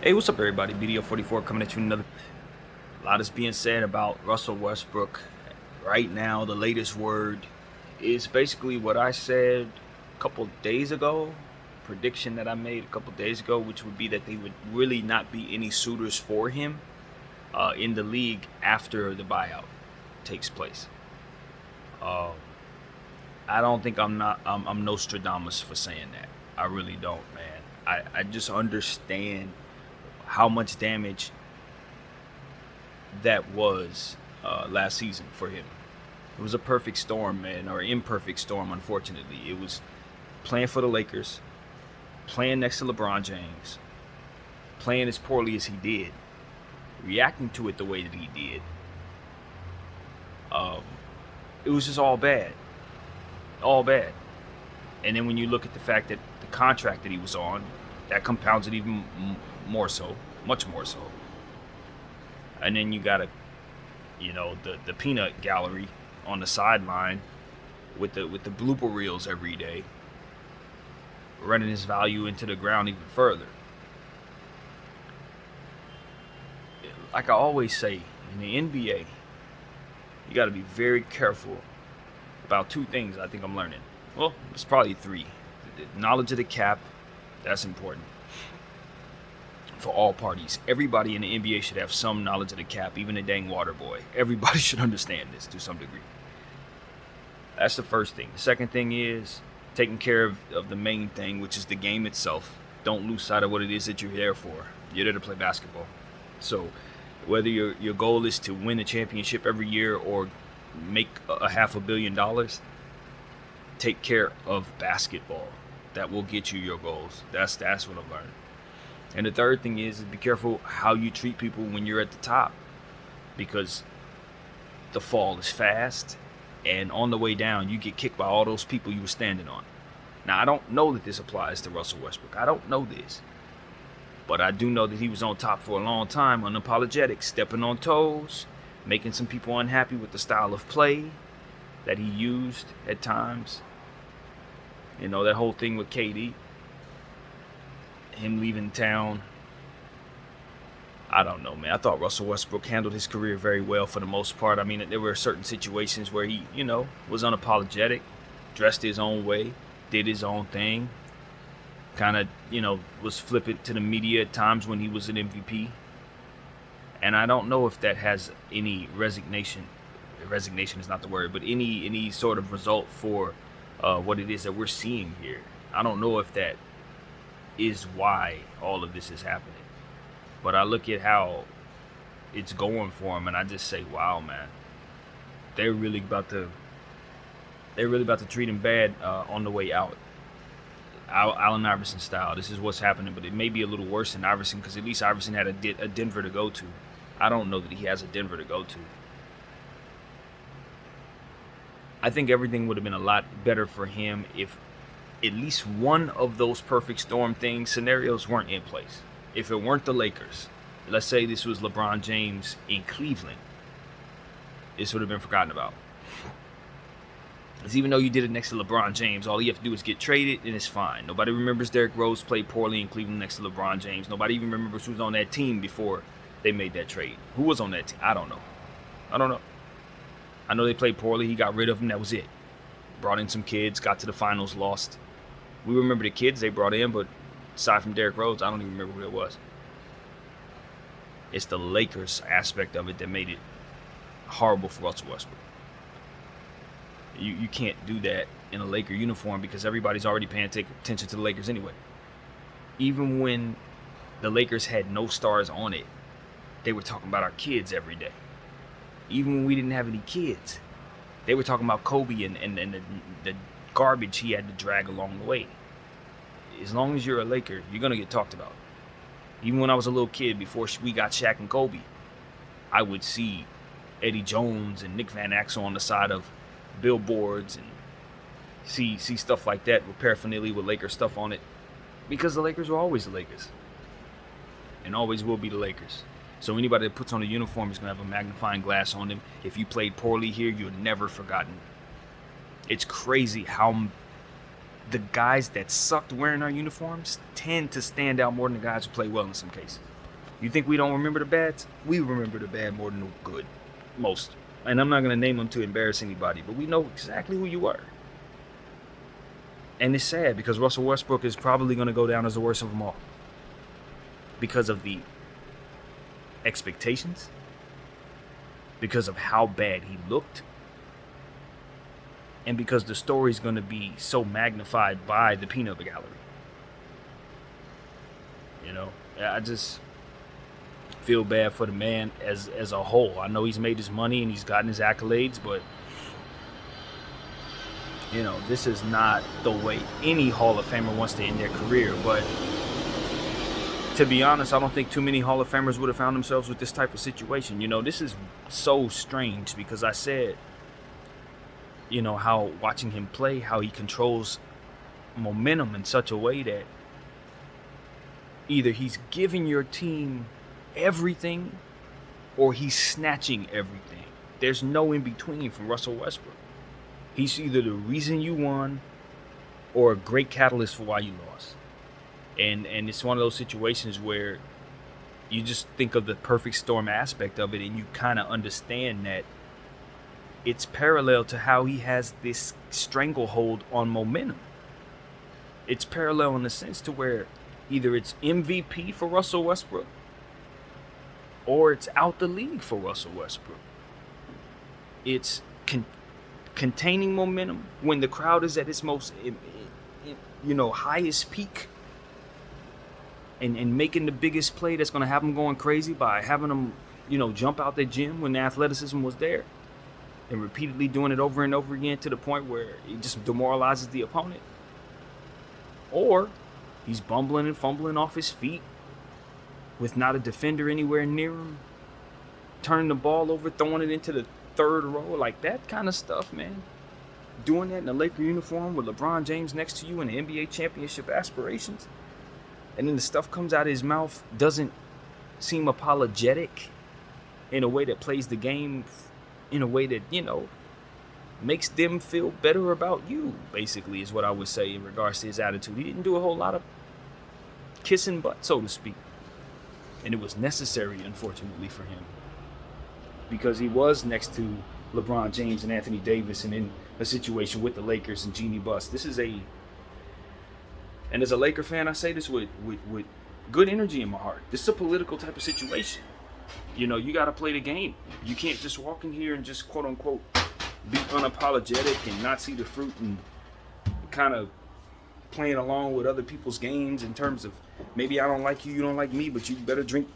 Hey, what's up, everybody? BDO44 coming at you another. A lot is being said about Russell Westbrook. Right now, the latest word is basically what I said a couple days ago, prediction that I made a couple days ago, which would be that they would really not be any suitors for him in the league after the buyout takes place. Um, I don't think I'm Nostradamus for saying that. I really don't, man. I just understand how much damage that was last season for him. It was a perfect storm, man, or imperfect storm, unfortunately. It was playing for the Lakers, playing next to LeBron James, playing as poorly as he did, reacting to it the way that he did. Um, it was just all bad. And then when you look at the fact that the contract that he was on, that compounds it even more so, much more so. And then you got the peanut gallery on the sideline with the blooper reels every day, running his value into the ground even further. Like I always say, in the NBA, you got to be very careful about two things. I think I'm learning. Well, it's probably three. The knowledge of the cap, that's important for all parties. Everybody in the NBA should have some knowledge of the cap, even the dang water boy. Everybody should understand this to some degree. That's the first thing. The second thing is taking care of the main thing, which is the game itself. Don't lose sight of what it is that you're there for. You're there to play basketball. So whether your goal is to win a championship every year or make $500 million, take care of basketball. That will get you your goals. That's what I've learned. And the third thing is be careful how you treat people when you're at the top, because the fall is fast, and on the way down, you get kicked by all those people you were standing on. Now, I don't know that this applies to Russell Westbrook. I don't know this. But I do know that he was on top for a long time, unapologetic, stepping on toes, making some people unhappy with the style of play that he used at times. You know, that whole thing with KD, him leaving town. I don't know, man. I thought Russell Westbrook handled his career very well for the most part. I mean, there were certain situations where he, was unapologetic, dressed his own way, did his own thing, kind of, was flippant to the media at times when he was an MVP. And I don't know if that has any resignation is not the word, but any sort of result for what it is that we're seeing here. I don't know if that is why all of this is happening. But I look at how it's going for him, and I just say, wow, man. They're really about to treat him bad on the way out. Allen Iverson style. This is what's happening, but it may be a little worse than Iverson, because at least Iverson had a Denver to go to. I don't know that he has a Denver to go to. I think everything would have been a lot better for him if at least one of those perfect storm scenarios weren't in place. If it weren't the Lakers, let's say this was LeBron James in Cleveland, this would have been forgotten about. Because even though you did it next to LeBron James, all you have to do is get traded and it's fine. Nobody remembers Derrick Rose played poorly in Cleveland next to LeBron James. Nobody even remembers who was on that team before they made that trade. Who was on that team? I don't know. I know they played poorly. He got rid of them. That was it. Brought in some kids, got to the finals, lost. We remember the kids they brought in, but aside from Derrick Rose, I don't even remember who it was. It's the Lakers aspect of it that made it horrible for Russell Westbrook. You can't do that in a Laker uniform because everybody's already paying attention to the Lakers anyway. Even when the Lakers had no stars on it, they were talking about our kids every day. Even when we didn't have any kids, they were talking about Kobe and the garbage he had to drag along the way. As long as you're a Laker, you're going to get talked about. Even when I was a little kid, before we got Shaq and Kobe, I would see Eddie Jones and Nick Van Exel on the side of billboards and see stuff like that with paraphernalia with Laker stuff on it, because the Lakers were always the Lakers and always will be the Lakers. So anybody that puts on a uniform is going to have a magnifying glass on them. If you played poorly here, you're never forgotten. It's crazy how the guys that sucked wearing our uniforms tend to stand out more than the guys who play well in some cases. You think we don't remember the bads? We remember the bad more than the good. Most. And I'm not going to name them to embarrass anybody, but we know exactly who you were. And it's sad because Russell Westbrook is probably going to go down as the worst of them all. Because of the expectations. Because of how bad he looked. And because the story's going to be so magnified by the peanut gallery. You know, I just feel bad for the man as a whole. I know he's made his money and he's gotten his accolades, but you know, this is not the way any Hall of Famer wants to end their career. But to be honest, I don't think too many Hall of Famers would have found themselves with this type of situation. You know, this is so strange because I said, you know, how watching him play, how he controls momentum in such a way that either he's giving your team everything or he's snatching everything. There's no in between from Russell Westbrook. He's either the reason you won or a great catalyst for why you lost. And it's one of those situations where you just think of the perfect storm aspect of it and you kind of understand that it's parallel to how he has this stranglehold on momentum. It's parallel in the sense to where either it's MVP for Russell Westbrook or it's out the league for Russell Westbrook. It's containing momentum when the crowd is at its most, highest peak, and making the biggest play that's going to have them going crazy by having them, jump out the gym when the athleticism was there, and repeatedly doing it over and over again to the point where it just demoralizes the opponent. Or he's bumbling and fumbling off his feet with not a defender anywhere near him, turning the ball over, throwing it into the third row, like that kind of stuff, man. Doing that in a Laker uniform with LeBron James next to you in the NBA championship aspirations, and then the stuff comes out of his mouth doesn't seem apologetic in a way that plays the game in a way that, makes them feel better about you, basically, is what I would say in regards to his attitude. He didn't do a whole lot of kissing butt, so to speak. And it was necessary, unfortunately, for him. Because he was next to LeBron James and Anthony Davis and in a situation with the Lakers and Jeannie Buss. And as a Laker fan, I say this with good energy in my heart. This is a political type of situation. You got to play the game. You can't just walk in here and just, quote unquote, be unapologetic and not see the fruit and kind of playing along with other people's games in terms of maybe I don't like you, you don't like me, but you better drink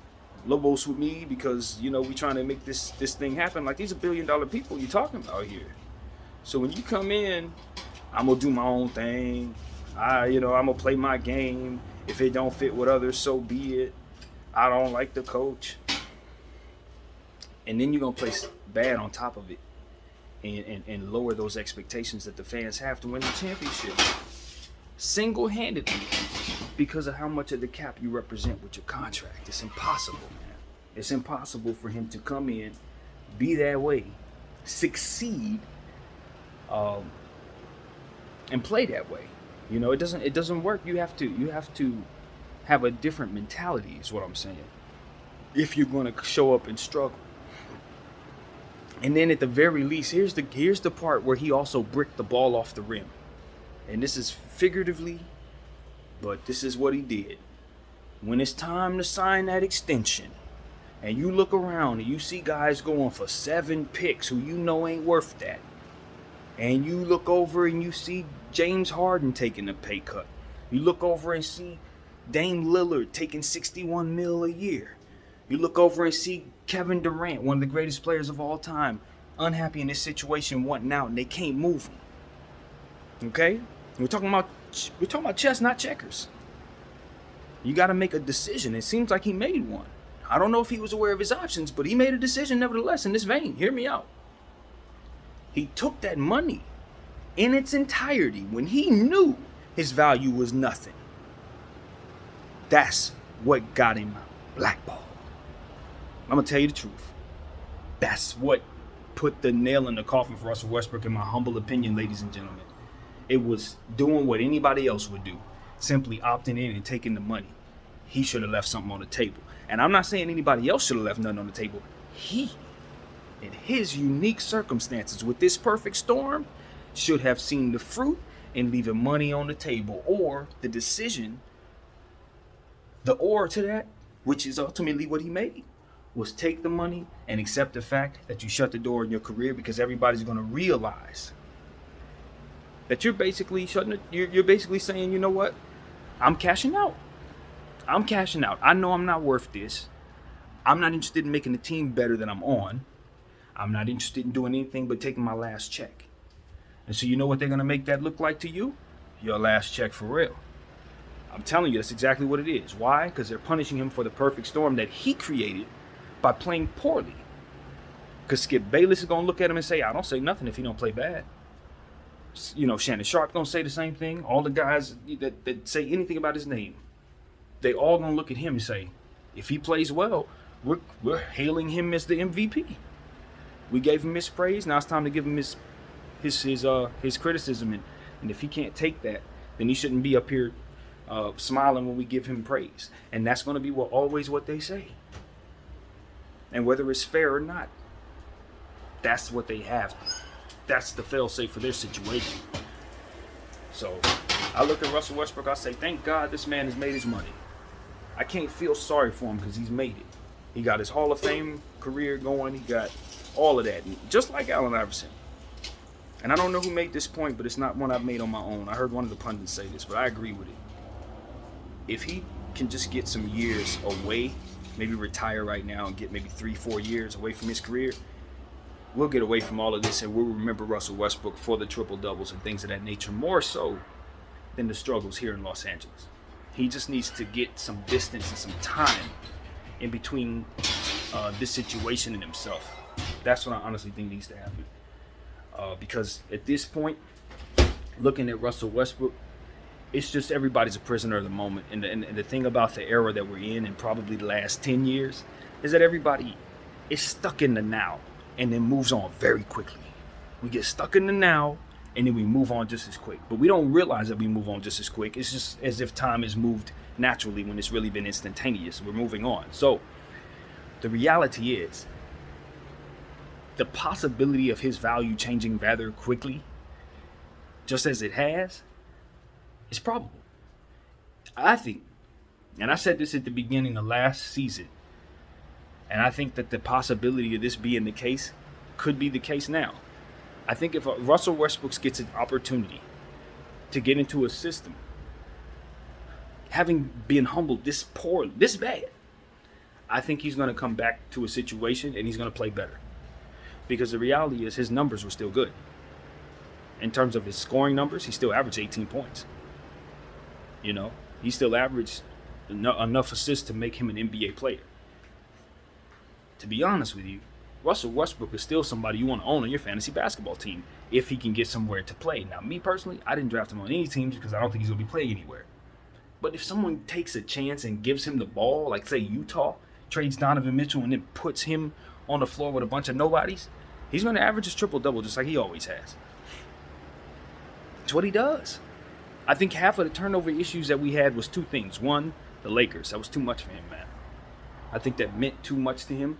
Lobos with me because, we trying to make this thing happen. Like, these are $1 billion people you're talking about here. So when you come in, I'm going to do my own thing. I'm going to play my game. If it don't fit with others, so be it. I don't like the coach. And then you're going to play bad on top of it and lower those expectations that the fans have to win the championship. Single-handedly, because of how much of the cap you represent with your contract. It's impossible, man. It's impossible for him to come in, be that way, succeed, and play that way. It doesn't work. You have to have a different mentality, is what I'm saying, if you're going to show up and struggle. And then at the very least, here's the part where he also bricked the ball off the rim. And this is figuratively, but this is what he did. When it's time to sign that extension, and you look around and you see guys going for 7 picks who ain't worth that, and you look over and you see James Harden taking a pay cut, you look over and see Dame Lillard taking $61 million a year, you look over and see Kevin Durant, one of the greatest players of all time, unhappy in this situation, wanting out, and they can't move him. Okay? We're talking about chess, not checkers. You got to make a decision. It seems like he made one. I don't know if he was aware of his options, but he made a decision nevertheless in this vein. Hear me out. He took that money in its entirety when he knew his value was nothing. That's what got him blackballed. I'm going to tell you the truth. That's what put the nail in the coffin for Russell Westbrook, in my humble opinion, ladies and gentlemen. It was doing what anybody else would do, simply opting in and taking the money. he should have left something on the table. And I'm not saying anybody else should have left nothing on the table. He, in his unique circumstances with this perfect storm, should have seen the fruit and leaving money on the table, or the decision, the or to that, which is ultimately what he made, was take the money and accept the fact that you shut the door in your career, because everybody's going to realize that you're basically you're basically saying, you know what, I'm cashing out. I'm cashing out. I know I'm not worth this. I'm not interested in making the team better than I'm on. I'm not interested in doing anything but taking my last check. And so you know what they're going to make that look like to you? Your last check for real. I'm telling you, that's exactly what it is. Why? Because they're punishing him for the perfect storm that he created by playing poorly. Because Skip Bayless is going to look at him and say, I don't say nothing if he don't play bad. You know, Shannon Sharp going to say the same thing. All the guys that say anything about his name, they all going to look at him and say, if he plays well, we're hailing him as the MVP. We gave him his praise. Now it's time to give him his criticism. And if he can't take that, then he shouldn't be up here smiling when we give him praise. And that's going to be always what they say. And whether it's fair or not, that's what they have. That's the fail-safe for their situation. So I look at Russell Westbrook, I say, thank God this man has made his money. I can't feel sorry for him because he's made it. He got his Hall of Fame career going. He got all of that, just like Allen Iverson. And I don't know who made this point, but it's not one I've made on my own. I heard one of the pundits say this, but I agree with it. If he can just get some years away, maybe retire right now and get maybe 3-4 years away from his career, we'll get away from all of this and we'll remember Russell Westbrook for the triple doubles and things of that nature, more so than the struggles here in Los Angeles. He just needs to get some distance and some time in between this situation and himself. That's what I honestly think needs to happen. Because at this point, looking at Russell Westbrook, it's just everybody's a prisoner of the moment. And the thing about the era that we're in, and probably the last 10 years, is that everybody is stuck in the now and then moves on very quickly. We get stuck in the now and then we move on just as quick. But we don't realize that we move on just as quick. It's just as if time has moved naturally when it's really been instantaneous. We're moving on. So the reality is, the possibility of his value changing rather quickly, just as it has, is probable. I think, and I said this at the beginning of last season, and I think that the possibility of this being the case could be the case now. I think if Russell Westbrook gets an opportunity to get into a system, having been humbled this bad, I think he's going to come back to a situation and he's going to play better. Because the reality is his numbers were still good. In terms of his scoring numbers, he still averaged 18 points. You know, he still averaged enough assists to make him an NBA player. To be honest with you, Russell Westbrook is still somebody you want to own on your fantasy basketball team if he can get somewhere to play. Now, me personally, I didn't draft him on any teams because I don't think he's going to be playing anywhere. But if someone takes a chance and gives him the ball, like say Utah trades Donovan Mitchell and then puts him on the floor with a bunch of nobodies, he's going to average his triple-double just like he always has. It's what he does. I think half of the turnover issues that we had was two things. One, the Lakers. That was too much for him, man. I think that meant too much to him.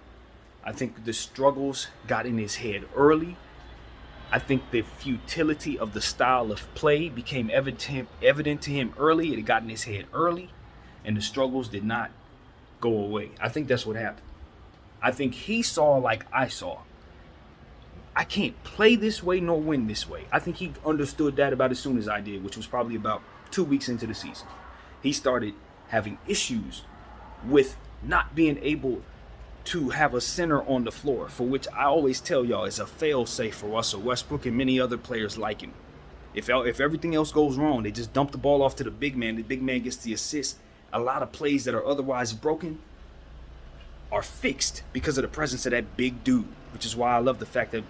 I think the struggles got in his head early. I think the futility of the style of play became evident to him early. It got in his head early, and the struggles did not go away. I think that's what happened. I think he saw like I saw. I can't play this way nor win this way. I think he understood that about as soon as I did, which was probably about 2 weeks into the season. He started having issues with not being able to have a center on the floor, for which I always tell y'all is a fail-safe for Russell Westbrook and many other players like him. If everything else goes wrong, they just dump the ball off to the big man. The big man gets the assist. A lot of plays that are otherwise broken are fixed because of the presence of that big dude, which is why I love the fact that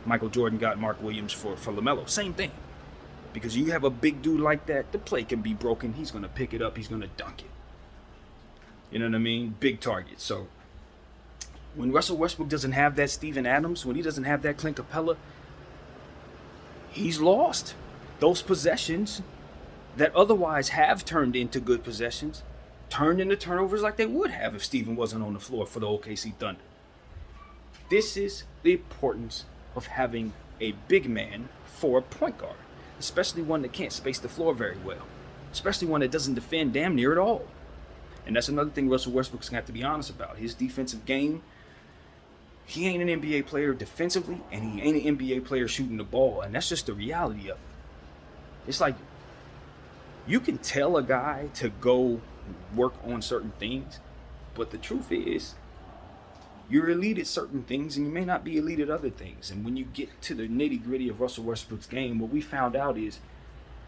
Michael Jordan got Mark Williams for LaMelo. Same thing. Because you have a big dude like that, the play can be broken. He's going to pick it up. He's going to dunk it. You know what I mean? Big target. So when Russell Westbrook doesn't have that Steven Adams, when he doesn't have that Clint Capella, he's lost those possessions that otherwise have turned into good possessions. turned into turnovers like they would have if Steven wasn't on the floor for the OKC Thunder. This is the importance of having a big man for a point guard, especially one that can't space the floor very well, especially one that doesn't defend damn near at all. And that's another thing Russell Westbrook's going to have to be honest about. His defensive game, he ain't an NBA player defensively, and he ain't an NBA player shooting the ball, and that's just the reality of it. It's like, you can tell a guy to go work on certain things, but the truth is, you're elite at certain things, and you may not be elite at other things. And when you get to the nitty-gritty of Russell Westbrook's game, what we found out is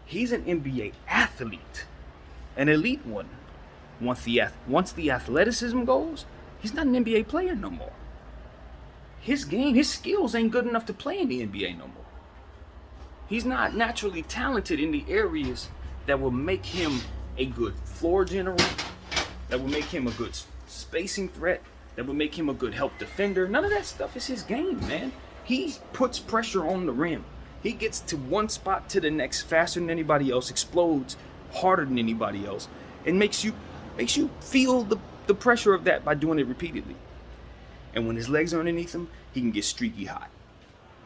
he's an NBA athlete, an elite one. Once the athleticism goes, he's not an NBA player no more. His game, his skills ain't good enough to play in the NBA no more. He's not naturally talented in the areas that will make him a good floor general, that will make him a good spacing threat, that will make him a good help defender. None of that stuff is his game, man. He puts pressure on the rim. He gets to one spot to the next faster than anybody else, explodes harder than anybody else, and makes you feel the pressure of that by doing it repeatedly. And when his legs are underneath him, he can get streaky hot.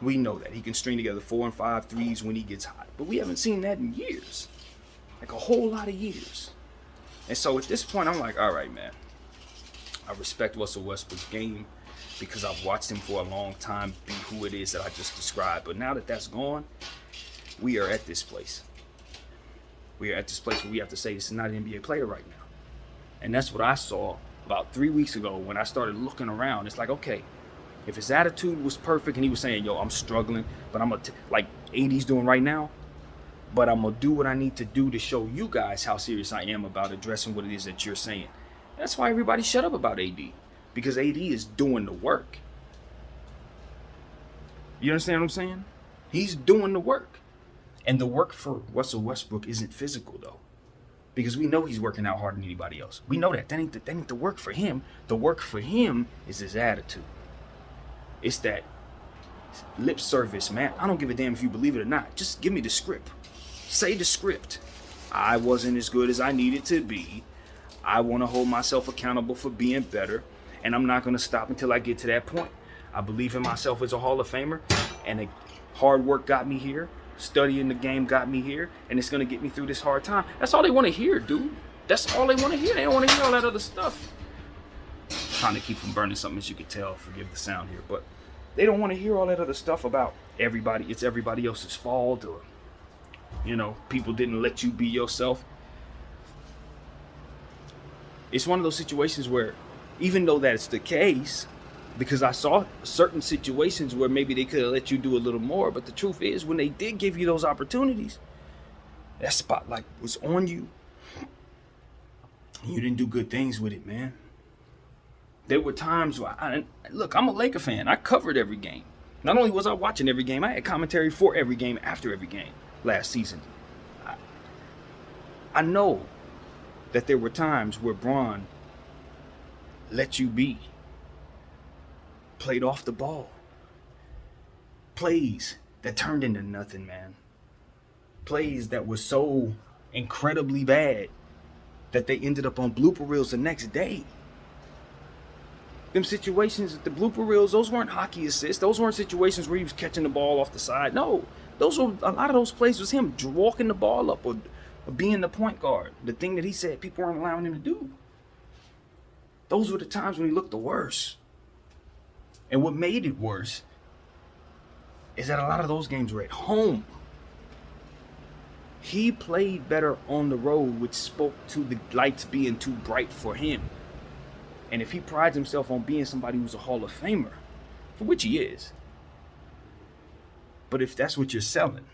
We know that. He can string together 4 and 5 threes when he gets hot. But we haven't seen that in years. Like a whole lot of years. And so at this point, I'm like, all right, man. I respect Russell Westbrook's game because I've watched him for a long time be who it is that I just described. But now that that's gone, we are at this place. We are at this place where we have to say this is not an NBA player right now. And that's what I saw about 3 weeks ago when I started looking around. It's like, okay, if his attitude was perfect and he was saying, yo, I'm struggling, but like AD's doing right now, but I'm going to do what I need to do to show you guys how serious I am about addressing what it is that you're saying. That's why everybody shut up about AD, because AD is doing the work. You understand what I'm saying? He's doing the work. And the work for Russell Westbrook isn't physical, though. Because we know he's working out harder than anybody else. We know that. That ain't the work for him. The work for him is his attitude. It's that lip service, man. I don't give a damn if you believe it or not. Just give me the script. Say the script. I wasn't as good as I needed to be. I want to hold myself accountable for being better. And I'm not going to stop until I get to that point. I believe in myself as a Hall of Famer. And hard work got me here. Studying the game got me here, and it's gonna get me through this hard time. That's all they want to hear, dude. That's all they want to hear. They don't want to hear all that other stuff. I'm trying to keep from burning something, as you can tell. Forgive the sound here, but they don't want to hear all that other stuff about everybody. It's everybody else's fault, or people didn't let you be yourself. It's one of those situations where, even though that's the case, because I saw certain situations where maybe they could have let you do a little more. But the truth is, when they did give you those opportunities, that spotlight was on you. You didn't do good things with it, man. There were times where look, I'm a Laker fan. I covered every game. Not only was I watching every game, I had commentary for every game after every game last season. I know that there were times where Bron let you be. Played off the ball. Plays that turned into nothing, man. Plays that were so incredibly bad that they ended up on blooper reels the next day. Them situations, the blooper reels, those weren't hockey assists. Those weren't situations where he was catching the ball off the side. No, a lot of those plays was him walking the ball up or being the point guard. The thing that he said people weren't allowing him to do. Those were the times when he looked the worst. And what made it worse is that a lot of those games were at home. He played better on the road, which spoke to the lights being too bright for him. And if he prides himself on being somebody who's a Hall of Famer, for which he is, but if that's what you're selling,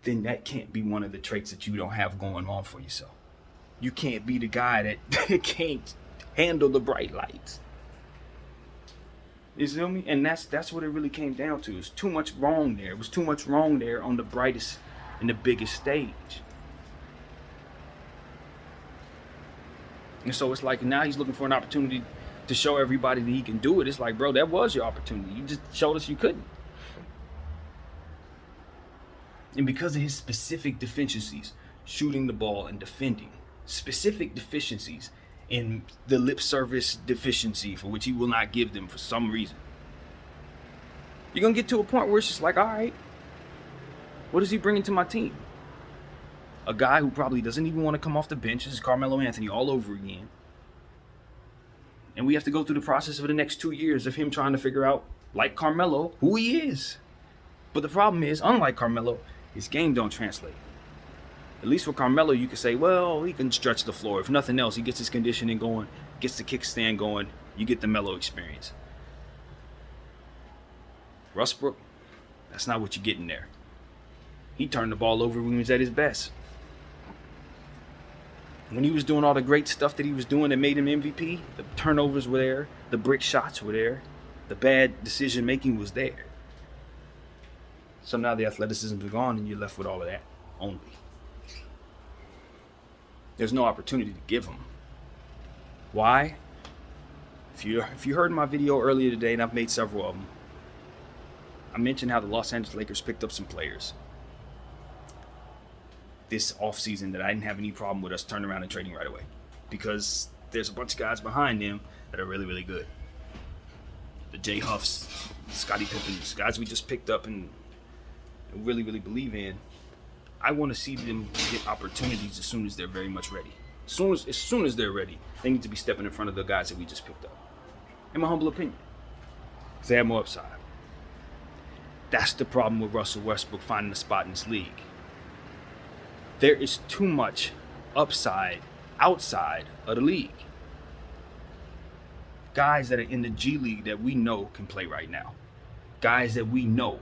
then that can't be one of the traits that you don't have going on for yourself. You can't be the guy that can't handle the bright lights. You feel me? And that's what it really came down to. It's too much wrong there. It was too much wrong there on the brightest and the biggest stage. And so it's like now he's looking for an opportunity to show everybody that he can do it. It's like, bro, that was your opportunity. You just showed us you couldn't. And because of his specific deficiencies, shooting the ball and defending, specific deficiencies in the lip service deficiency for which he will not give them for some reason. You're going to get to a point where it's just like, all right, what is he bringing to my team? A guy who probably doesn't even want to come off the bench. This is Carmelo Anthony all over again. And we have to go through the process of the next 2 years of him trying to figure out, like Carmelo, who he is. But the problem is, unlike Carmelo, his game don't translate. At least for Carmelo, you could say, well, he can stretch the floor. If nothing else, he gets his conditioning going, gets the kickstand going, you get the Melo experience. Westbrook, that's not what you're getting there. He turned the ball over when he was at his best. When he was doing all the great stuff that he was doing that made him MVP, the turnovers were there, the brick shots were there, the bad decision making was there. So now the athleticism is gone and you're left with all of that only. There's no opportunity to give him. Why? If you heard my video earlier today, and I've made several of them, I mentioned how the Los Angeles Lakers picked up some players this offseason that I didn't have any problem with us turning around and trading right away, because there's a bunch of guys behind them that are really, really good. The Jay Huffs, Scottie Pippens, guys we just picked up and really, really believe in. I want to see them get opportunities as soon as they're very much ready. As soon as they're ready, they need to be stepping in front of the guys that we just picked up. In my humble opinion, because they have more upside. That's the problem with Russell Westbrook finding a spot in this league. There is too much upside outside of the league. Guys that are in the G League that we know can play right now. Guys that we know.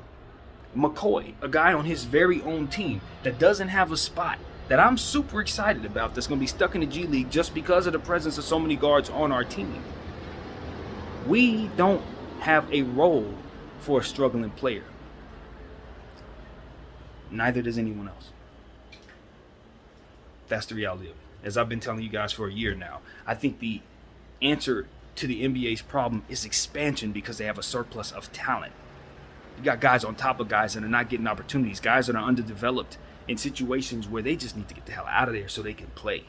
McCoy, a guy on his very own team that doesn't have a spot, that I'm super excited about, that's going to be stuck in the G League just because of the presence of so many guards on our team. We don't have a role for a struggling player. Neither does anyone else. That's the reality of it. As I've been telling you guys for a year now, I think the answer to the NBA's problem is expansion, because they have a surplus of talent. You got guys on top of guys that are not getting opportunities, guys that are underdeveloped in situations where they just need to get the hell out of there so they can play.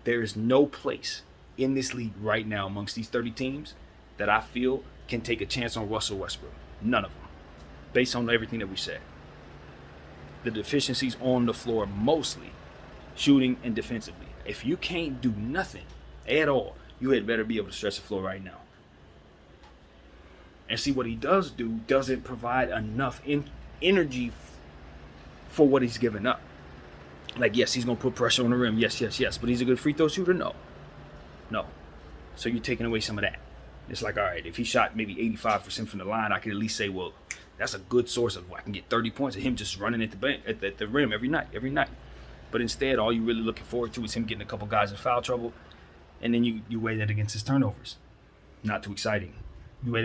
There is no place in this league right now amongst these 30 teams that I feel can take a chance on Russell Westbrook. None of them, based on everything that we said. The deficiencies on the floor, mostly shooting and defensively. If you can't do nothing at all, you had better be able to stretch the floor right now. And see, what he does do doesn't provide enough energy for what he's given up. Like, yes, he's going to put pressure on the rim. Yes. But he's a good free throw shooter? No. So you're taking away some of that. It's like, all right, if he shot maybe 85% from the line, I could at least say, well, that's a good source of I can get 30 points of him just running at the rim every night. But instead, all you're really looking forward to is him getting a couple guys in foul trouble, and then you weigh that against his turnovers. Not too exciting. You weigh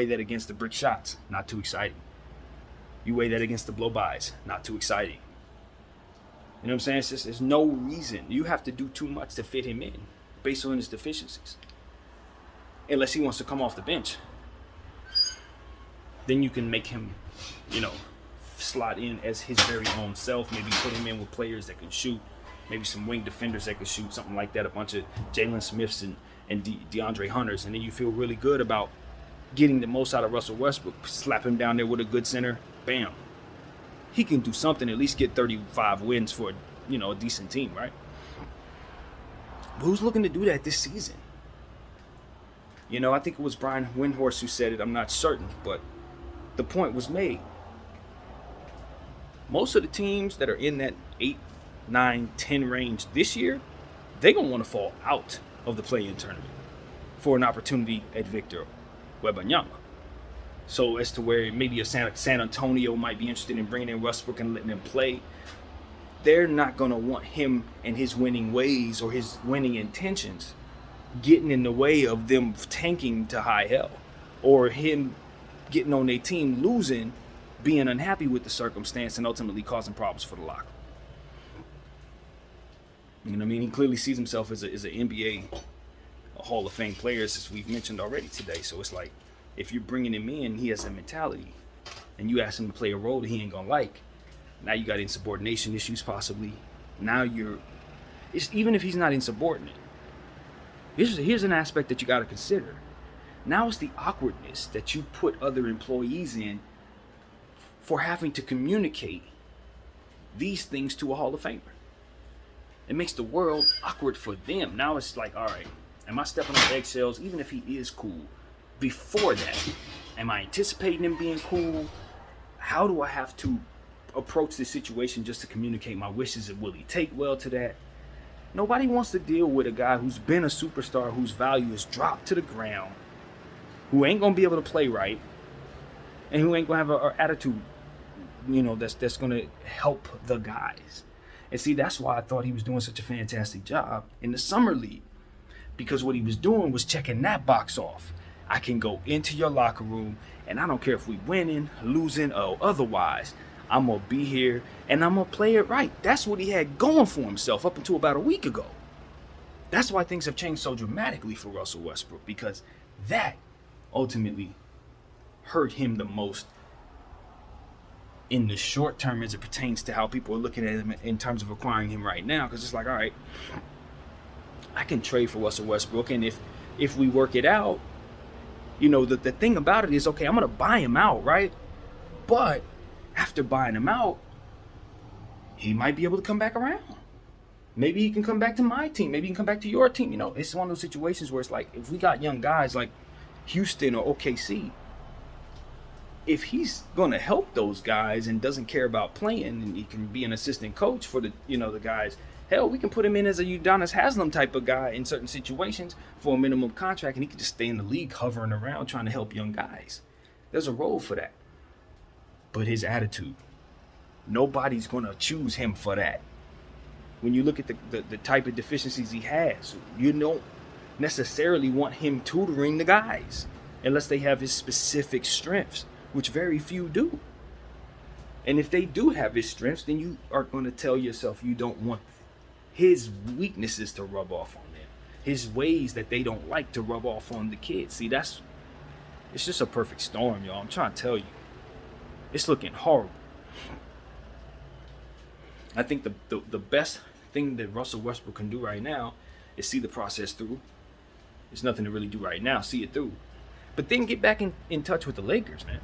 that against the brick shots. Not too exciting. You weigh that against the blow-bys. Not too exciting. You know what I'm saying? It's just, there's no reason. You have to do too much to fit him in based on his deficiencies. Unless he wants to come off the bench. Then you can make him, slot in as his very own self. Maybe put him in with players that can shoot. Maybe some wing defenders that can shoot, something like that. A bunch of Jalen Smiths and DeAndre Hunters. And then you feel really good about getting the most out of Russell Westbrook. Slap him down there with a good center. Bam. He can do something, at least get 35 wins for, a decent team, right? But who's looking to do that this season? I think it was Brian Windhorst who said it. I'm not certain, but the point was made. Most of the teams that are in that 8, 9, 10 range this year, they're going to want to fall out of the play-in tournament for an opportunity at Victor Wembanyama. So as to where maybe a San Antonio might be interested in bringing in Westbrook and letting him play, they're not going to want him and his winning ways or his winning intentions getting in the way of them tanking to high hell, or him getting on their team, losing, being unhappy with the circumstance, and ultimately causing problems for the locker. You know what I mean? He clearly sees himself as an NBA Hall of Fame player, as we've mentioned already today. So it's like, if you're bringing him in, he has a mentality, and you ask him to play a role that he ain't gonna like. Now you got insubordination issues possibly. Now you're It's even if he's not insubordinate. Here's an aspect that you got to consider. Now it's the awkwardness that you put other employees in for having to communicate these things to a Hall of Famer. It makes the world awkward for them. Now it's like, all right, am I stepping on eggshells, even if he is cool? Before that, am I anticipating him being cool? How do I have to approach this situation just to communicate my wishes, and will he take well to that? Nobody wants to deal with a guy who's been a superstar, whose value is dropped to the ground, who ain't gonna be able to play right, and who ain't gonna have an attitude, that's gonna help the guys. And see, that's why I thought he was doing such a fantastic job in the summer league, because what he was doing was checking that box off. I can go into your locker room, and I don't care if we winning, losing, or otherwise. I'm going to be here, and I'm going to play it right. That's what he had going for himself up until about a week ago. That's why things have changed so dramatically for Russell Westbrook, because that ultimately hurt him the most in the short term as it pertains to how people are looking at him in terms of acquiring him right now. Because it's like, all right, I can trade for Russell Westbrook, and if we work it out, the thing about it is, okay, I'm going to buy him out, right? But after buying him out, he might be able to come back around. Maybe he can come back to my team. Maybe he can come back to your team. It's one of those situations where it's like, if we got young guys like Houston or OKC, if he's going to help those guys and doesn't care about playing, and he can be an assistant coach for the guys, hell, we can put him in as a Udonis Haslem type of guy in certain situations for a minimum contract, and he can just stay in the league hovering around trying to help young guys. There's a role for that. But his attitude, nobody's going to choose him for that. When you look at the type of deficiencies he has, you don't necessarily want him tutoring the guys unless they have his specific strengths, which very few do. And if they do have his strengths, then you are going to tell yourself you don't want his weaknesses to rub off on them, his ways that they don't like to rub off on the kids. See, it's just a perfect storm, y'all. I'm trying to tell you. It's looking horrible. I think the best thing that Russell Westbrook can do right now is see the process through. There's nothing to really do right now. See it through. But then get back in touch with the Lakers, man.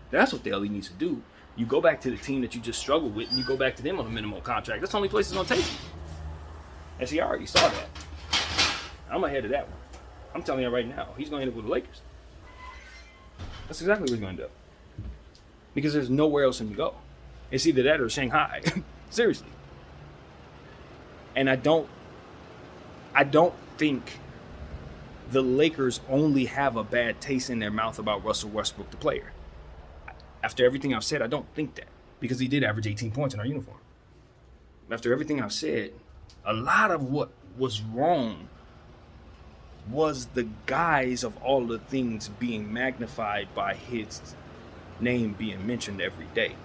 That's what the hell he needs to do. You go back to the team that you just struggled with, and you go back to them on a minimum contract. That's the only place it's going to take you. And see, I already saw that. I'm ahead of that one. I'm telling you right now, he's going to end up with the Lakers. That's exactly what he's going to do. Because there's nowhere else in to go. It's either that or Shanghai. Seriously. And I don't think the Lakers only have a bad taste in their mouth about Russell Westbrook, the player. After everything I've said, I don't think that. Because he did average 18 points in our uniform. After everything I've said, a lot of what was wrong was the guise of all the things being magnified by his name being mentioned every day.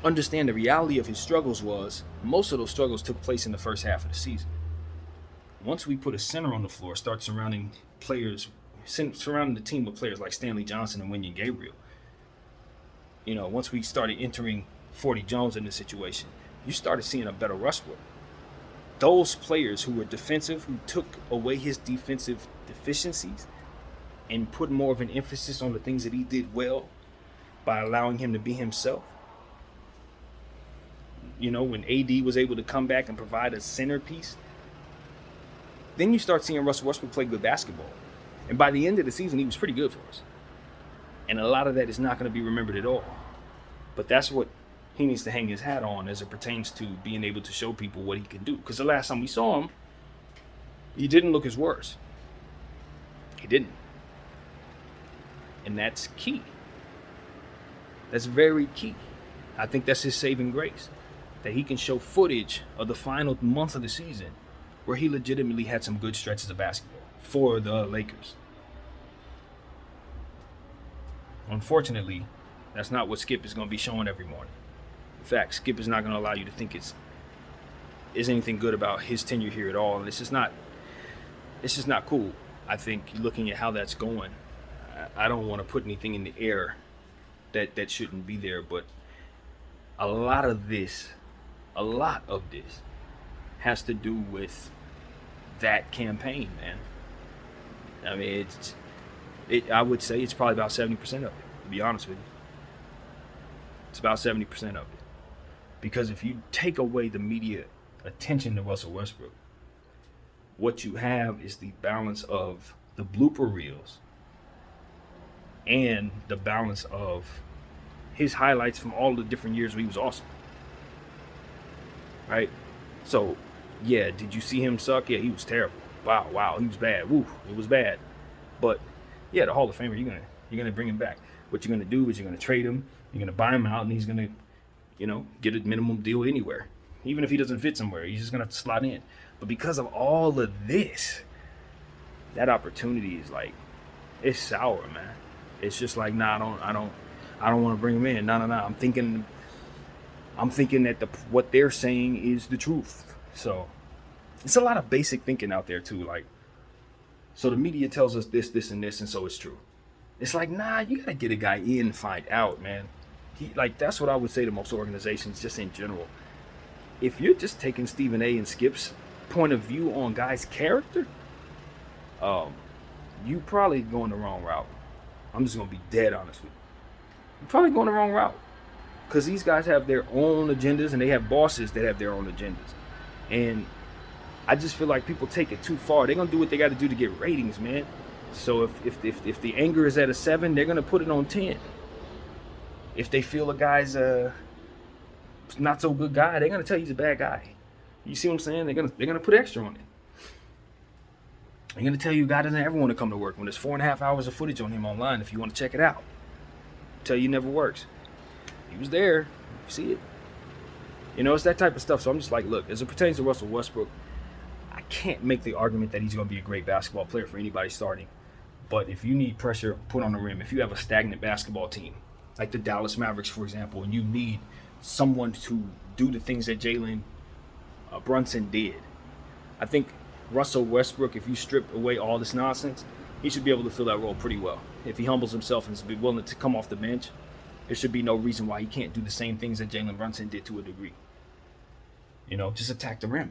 Understand the reality of his struggles was most of those struggles took place in the first half of the season. Once we put a center on the floor, start surrounding the team with players like Stanley Johnson and Wenyen Gabriel. Once we started entering 40 Jones in the situation, you started seeing a better Westbrook. Those players who were defensive, who took away his defensive deficiencies and put more of an emphasis on the things that he did well by allowing him to be himself. When AD was able to come back and provide a centerpiece, then you start seeing Russell Westbrook play good basketball. And by the end of the season, he was pretty good for us. And a lot of that is not going to be remembered at all. But that's what he needs to hang his hat on as it pertains to being able to show people what he can do. Because the last time we saw him, he didn't look his worst. He didn't. And that's key. That's very key. I think that's his saving grace. That he can show footage of the final month of the season where he legitimately had some good stretches of basketball for the Lakers. Unfortunately, that's not what Skip is going to be showing every morning. In fact, Skip is not going to allow you to think is anything good about his tenure here at all. And it's just not cool. I think looking at how that's going, I don't want to put anything in the air that shouldn't be there. But a lot of this has to do with that campaign, man. I mean, I would say it's probably about 70% of it, to be honest with you. It's about 70% of it. Because if you take away the media attention to Russell Westbrook, what you have is the balance of the blooper reels and the balance of his highlights from all the different years where he was awesome. Right? So, yeah, did you see him suck? Yeah, he was terrible. Wow, he was bad. Woo, it was bad. But yeah, the Hall of Famer, you're gonna bring him back. What you're gonna do is you're gonna trade him, you're gonna buy him out, and he's gonna, get a minimum deal anywhere. Even if he doesn't fit somewhere, he's just gonna have to slot in. But because of all of this, that opportunity is like, it's sour, man. It's just like, nah, I don't want to bring him in. No. I'm thinking that what they're saying is the truth. So it's a lot of basic thinking out there too. Like, so the media tells us this, and this, and so it's true. It's like, nah, you gotta get a guy in and find out, man. That's what I would say to most organizations, just in general. If you're just taking Stephen A. and Skip's point of view on guys' character, you probably going the wrong route. I'm just gonna be dead honest with you. You're probably going the wrong route. Because these guys have their own agendas, and they have bosses that have their own agendas. And I just feel like people take it too far. They're gonna do what they got to do to get ratings, man. So if the anger is at a 7, they're gonna put it on 10. If they feel a guy's not so good guy, they're gonna tell you he's a bad guy. You see what I'm saying? They're gonna put extra on it. They're gonna tell you a guy doesn't ever want to come to work when there's 4.5 hours of footage on him online. If you want to check it out, tell you it never works. He was there. You see it. It's that type of stuff. So I'm just like, look, as it pertains to Russell Westbrook, I can't make the argument that he's going to be a great basketball player for anybody starting. But if you need pressure put on the rim, if you have a stagnant basketball team, like the Dallas Mavericks, for example, and you need someone to do the things that Jalen Brunson did, I think Russell Westbrook, if you strip away all this nonsense, he should be able to fill that role pretty well. If he humbles himself and is willing to come off the bench, there should be no reason why he can't do the same things that Jalen Brunson did to a degree. Just attack the rim.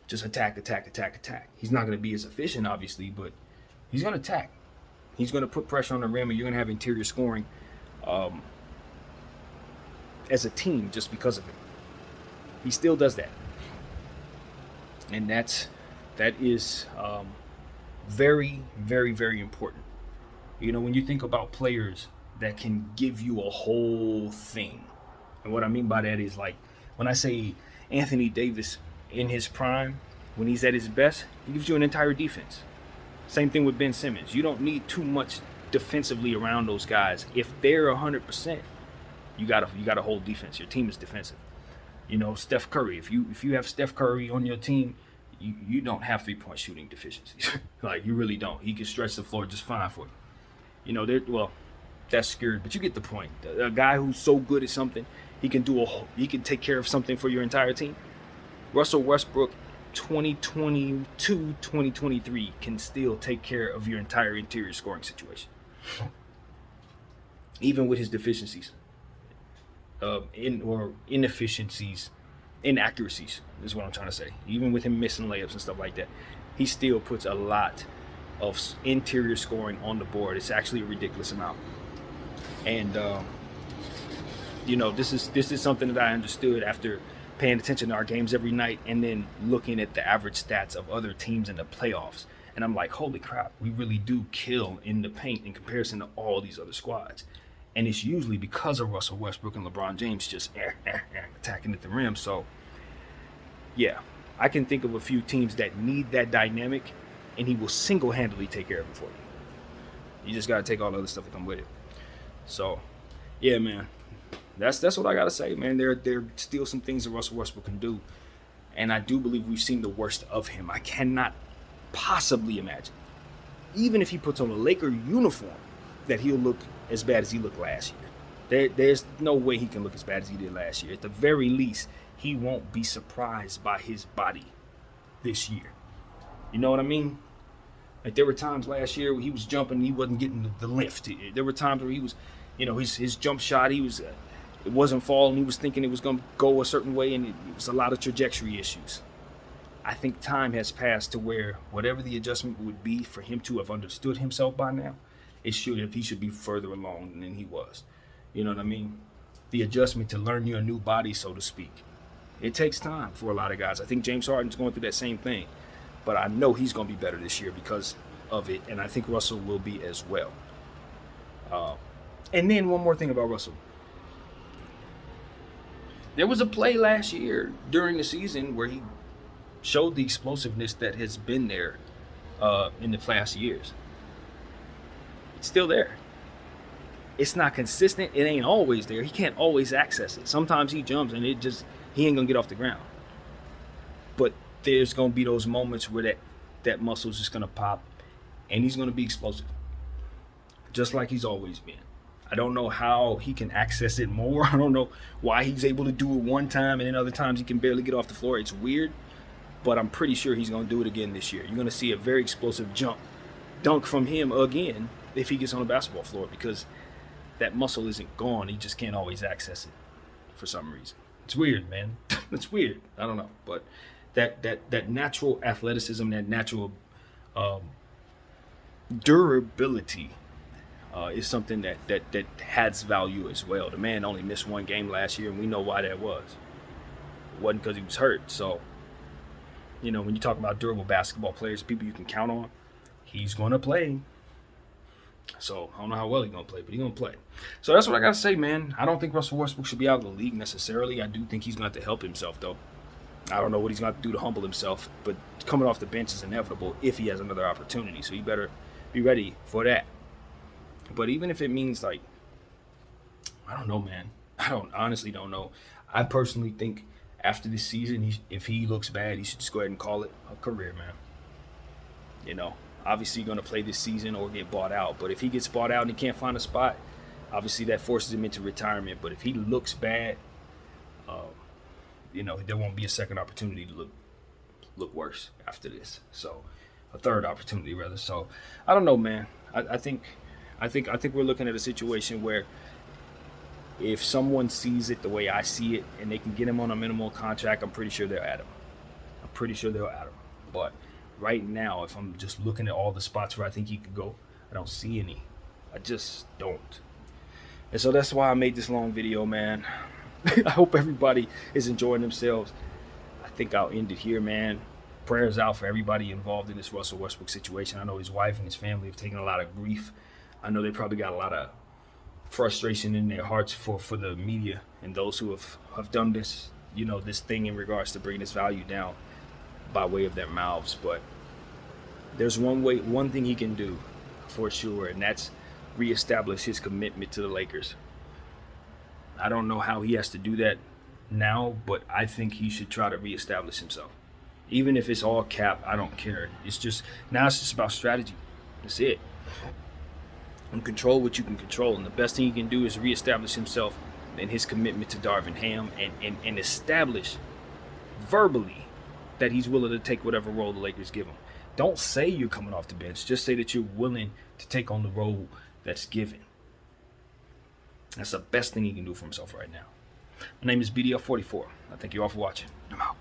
Just attack. He's not going to be as efficient, obviously, but he's going to attack. He's going to put pressure on the rim, and you're going to have interior scoring as a team just because of it. He still does that. And that is very, very, very important. When you think about players that can give you a whole thing. And what I mean by that is, like, when I say Anthony Davis in his prime, when he's at his best, he gives you an entire defense. Same thing with Ben Simmons. You don't need too much defensively around those guys. If they're 100%, you got a whole defense. Your team is defensive. Steph Curry. If you have Steph Curry on your team, you don't have 3-point shooting deficiencies. Like, you really don't. He can stretch the floor just fine for you. That's scary, but you get the point. A guy who's so good at something, he can take care of something for your entire team. Russell Westbrook, 2022, 2023, can still take care of your entire interior scoring situation, even with his deficiencies, inaccuracies is what I'm trying to say. Even with him missing layups and stuff like that, he still puts a lot of interior scoring on the board. It's actually a ridiculous amount. And this is something that I understood after paying attention to our games every night and then looking at the average stats of other teams in the playoffs. And I'm like, holy crap, we really do kill in the paint in comparison to all these other squads. And it's usually because of Russell Westbrook and LeBron James just attacking at the rim. So, yeah, I can think of a few teams that need that dynamic, and he will single-handedly take care of it for you. You just got to take all the other stuff that come with it. So, yeah, man, that's what I got to say, man. There are still some things that Russell Westbrook can do, and I do believe we've seen the worst of him. I cannot possibly imagine, even if he puts on a Laker uniform, that he'll look as bad as he looked last year. There's no way he can look as bad as he did last year. At the very least, he won't be surprised by his body this year. You know what I mean? Like, there were times last year where he was jumping and he wasn't getting the lift. There were times where he was, his jump shot, it wasn't falling. He was thinking it was going to go a certain way, and it was a lot of trajectory issues. I think time has passed to where whatever the adjustment would be for him to have understood himself by now, he should be further along than he was. You know what I mean? The adjustment to learn your new body, so to speak. It takes time for a lot of guys. I think James Harden's going through that same thing. But I know he's going to be better this year because of it. And I think Russell will be as well. And then one more thing about Russell. There was a play last year during the season where he showed the explosiveness that has been there in the past years. It's still there. It's not consistent. It ain't always there. He can't always access it. Sometimes he jumps and he ain't gonna get off the ground. But there's gonna be those moments where that muscle's just gonna pop and he's gonna be explosive. Just like he's always been. I don't know how he can access it more. I don't know why he's able to do it one time and then other times he can barely get off the floor. It's weird, but I'm pretty sure he's gonna do it again this year. You're gonna see a very explosive dunk from him again if he gets on the basketball floor, because that muscle isn't gone. He just can't always access it for some reason. It's weird, man. It's weird. I don't know, but that natural athleticism, that natural durability is something that has value as well. The man only missed one game last year, and we know why that was. It wasn't because he was hurt. So, you know, when you talk about durable basketball players, people you can count on, he's going to play. So I don't know how well he's going to play, but he's going to play. So that's what I got to say, man. I don't think Russell Westbrook should be out of the league necessarily. I do think he's going to have to help himself, though. I don't know what he's going to have to do to humble himself, but coming off the bench is inevitable if he has another opportunity. So you better be ready for that. But even if it means, like, I don't know, man. I honestly don't know. I personally think after this season, if he looks bad, he should just go ahead and call it a career, man. You know, obviously going to play this season or get bought out. But if he gets bought out and he can't find a spot, obviously that forces him into retirement. But if he looks bad, you know, there won't be a second opportunity to look worse after this. So, a third opportunity rather. So, I don't know, man. I think we're looking at a situation where if someone sees it the way I see it and they can get him on a minimal contract, I'm pretty sure they'll add him. But right now, if I'm just looking at all the spots where I think he could go, I don't see any. I just don't. And so that's why I made this long video, man. I hope everybody is enjoying themselves. I think I'll end it here, man. Prayers out for everybody involved in this Russell Westbrook situation. I know his wife and his family have taken a lot of grief. I know they probably got a lot of frustration in their hearts for the media and those who have done this, you know, this thing in regards to bringing this value down by way of their mouths. But there's one thing he can do for sure, and that's reestablish his commitment to the Lakers. I don't know how he has to do that now, but I think he should try to reestablish himself. Even if it's all cap, I don't care. It's just about strategy. That's it. And control what you can control. And the best thing he can do is reestablish himself and his commitment to Darvin Ham and establish verbally that he's willing to take whatever role the Lakers give him. Don't say you're coming off the bench. Just say that you're willing to take on the role that's given. That's the best thing he can do for himself right now. My name is BDF44. I thank you all for watching. I'm out.